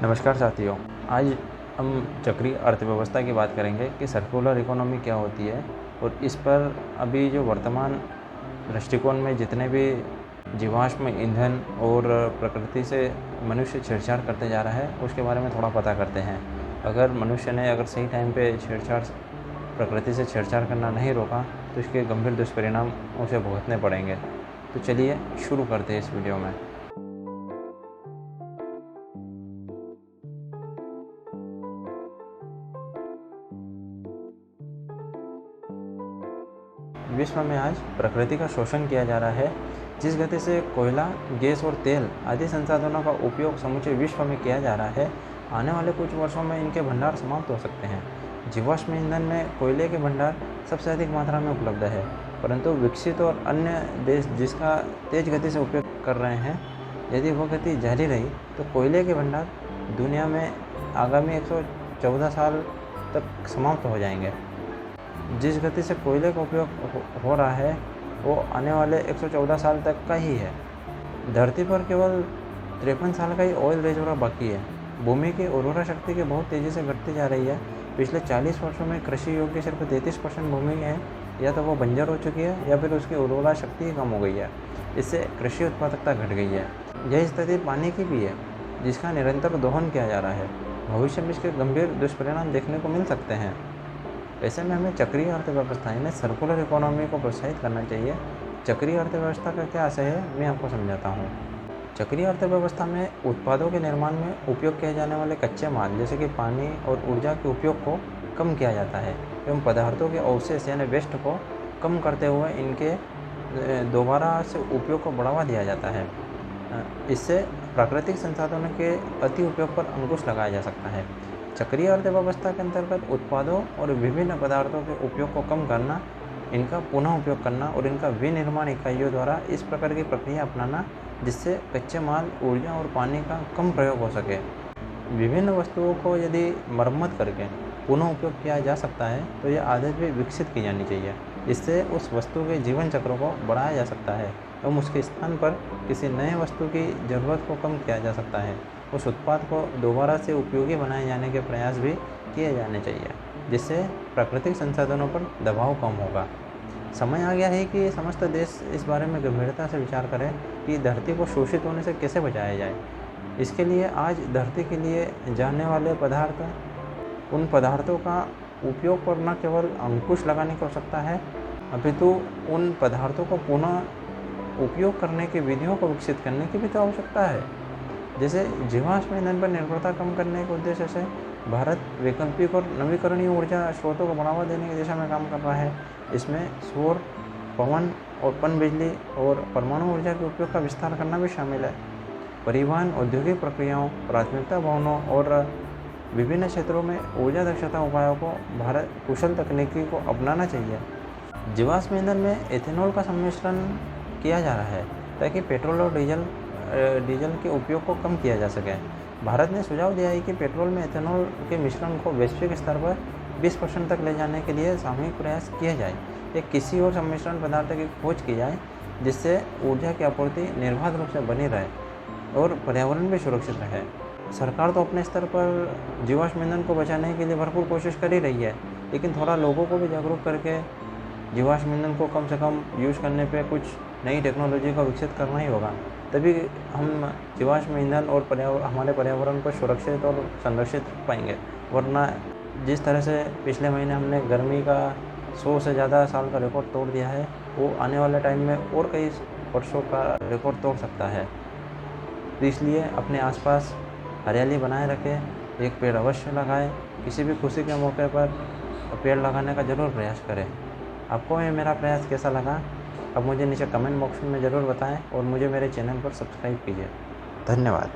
नमस्कार साथियों, आज हम चक्रीय अर्थव्यवस्था की बात करेंगे कि सर्कुलर इकोनॉमी क्या होती है और इस पर अभी जो वर्तमान दृष्टिकोण में जितने भी जीवाश्म ईंधन और प्रकृति से मनुष्य छेड़छाड़ करते जा रहा है उसके बारे में थोड़ा पता करते हैं। अगर मनुष्य ने सही टाइम पे प्रकृति से छेड़छाड़ करना नहीं रोका तो इसके गंभीर दुष्परिणाम उसे भुगतने पड़ेंगे। तो चलिए शुरू करते हैं इस वीडियो में। विश्व में आज प्रकृति का शोषण किया जा रहा है। जिस गति से कोयला, गैस और तेल आदि संसाधनों का उपयोग समूचे विश्व में किया जा रहा है, आने वाले कुछ वर्षों में इनके भंडार समाप्त हो सकते हैं। जीवाश्म ईंधन में कोयले के भंडार सबसे अधिक मात्रा में उपलब्ध है, परंतु विकसित और अन्य देश जिसका तेज गति से उपयोग कर रहे हैं, यदि वह गति जारी रही तो कोयले के भंडार दुनिया में आगामी 114 साल तक समाप्त हो जाएंगे। जिस गति से कोयले का उपयोग हो रहा है वो आने वाले 114 साल तक का ही है। धरती पर केवल 53 साल का ही ऑयल रिजर्व बाकी है। भूमि की उर्वरा शक्ति की बहुत तेज़ी से घटती जा रही है। पिछले 40 वर्षों में कृषि योग्य सिर्फ 33% भूमि है, या तो वो बंजर हो चुकी है या फिर उसकी उर्वरा शक्ति कम हो गई है। इससे कृषि उत्पादकता घट गई है। यह स्थिति पानी की भी है, जिसका निरंतर दोहन किया जा रहा है। भविष्य में इसके गंभीर दुष्परिणाम देखने को मिल सकते हैं। ऐसे में हमें चक्रीय अर्थव्यवस्था यानी सर्कुलर इकोनॉमी को प्रोत्साहित करना चाहिए। चक्रीय अर्थव्यवस्था का क्या आशय है, मैं आपको समझाता हूँ। चक्रीय अर्थव्यवस्था में उत्पादों के निर्माण में उपयोग किए जाने वाले कच्चे माल जैसे कि पानी और ऊर्जा के उपयोग को कम किया जाता है एवं पदार्थों के अवशेष यानी वेस्ट को कम करते हुए इनके दोबारा से उपयोग को बढ़ावा दिया जाता है। इससे प्राकृतिक संसाधनों के अति उपयोग पर अंकुश लगाया जा सकता है। चक्रीय अर्थव्यवस्था के अंतर्गत उत्पादों और विभिन्न पदार्थों के उपयोग को कम करना, इनका पुनः उपयोग करना और इनका विनिर्माण इकाइयों द्वारा इस प्रकार की प्रक्रिया अपनाना जिससे कच्चे माल, ऊर्जा और पानी का कम प्रयोग हो सके। विभिन्न वस्तुओं को यदि मरम्मत करके पुनः उपयोग किया जा सकता है तो यह आदत भी विकसित की जानी चाहिए। इससे उस वस्तु के जीवन चक्र को बढ़ाया जा सकता है एवं उसके स्थान पर किसी नए वस्तु की ज़रूरत को कम किया जा सकता है। उस उत्पाद को दोबारा से उपयोगी बनाए जाने के प्रयास भी किए जाने चाहिए, जिससे प्राकृतिक संसाधनों पर दबाव कम होगा। समय आ गया है कि समस्त देश इस बारे में गंभीरता से विचार करें कि धरती को शोषित होने से कैसे बचाया जाए। इसके लिए आज धरती के लिए जाने वाले पदार्थ, उन पदार्थों का उपयोग पर न केवल अंकुश लगाने की आवश्यकता है, अपितु उन पदार्थों को पुनः उपयोग करने की विधियों को विकसित करने की भी तो आवश्यकता है। जैसे जीवाश्म ईंधन पर निर्भरता कम करने के उद्देश्य से भारत वैकल्पिक और नवीकरणीय ऊर्जा स्रोतों को बढ़ावा देने की दिशा में काम कर रहा है। इसमें सौर, पवन और पनबिजली और परमाणु ऊर्जा के उपयोग का विस्तार करना भी शामिल है। परिवहन, औद्योगिक प्रक्रियाओं, प्राथमिकता भवनों और विभिन्न क्षेत्रों में ऊर्जा दक्षता उपायों को भारत कुशल तकनीकी को अपनाना चाहिए। जीवाश्म ईंधन में एथेनॉल का सम्मिश्रण किया जा रहा है ताकि पेट्रोल और डीजल के उपयोग को कम किया जा सके। भारत ने सुझाव दिया है कि पेट्रोल में एथेनॉल के मिश्रण को वैश्विक स्तर पर 20% तक ले जाने के लिए सामूहिक प्रयास किए जाए या किसी और सम्मिश्रण पदार्थ की खोज की जाए जिससे ऊर्जा की आपूर्ति निर्बाध रूप से बनी रहे और पर्यावरण भी सुरक्षित रहे। सरकार तो अपने स्तर पर जीवाश्म ईंधन को बचाने के लिए भरपूर कोशिश कर ही रही है, लेकिन थोड़ा लोगों को भी जागरूक करके जीवाश्म ईंधन को कम से कम यूज़ करने पे कुछ नई टेक्नोलॉजी को विकसित करना ही होगा। तभी हम जीवाश्म ईंधन और हमारे पर्यावरण को सुरक्षित और संरक्षित रख पाएंगे। वरना जिस तरह से पिछले महीने हमने गर्मी का 100 से ज़्यादा साल का रिकॉर्ड तोड़ दिया है, वो आने वाले टाइम में और कई वर्षों का रिकॉर्ड तोड़ सकता है। तो इसलिए अपने आसपास हरियाली बनाए रखें, एक पेड़ अवश्य लगाएं। किसी भी खुशी के मौके पर पेड़ लगाने का ज़रूर प्रयास करें। आपको ये मेरा प्रयास कैसा लगा, अब मुझे नीचे कमेंट बॉक्स में ज़रूर बताएं और मुझे मेरे चैनल पर सब्सक्राइब कीजिए। धन्यवाद।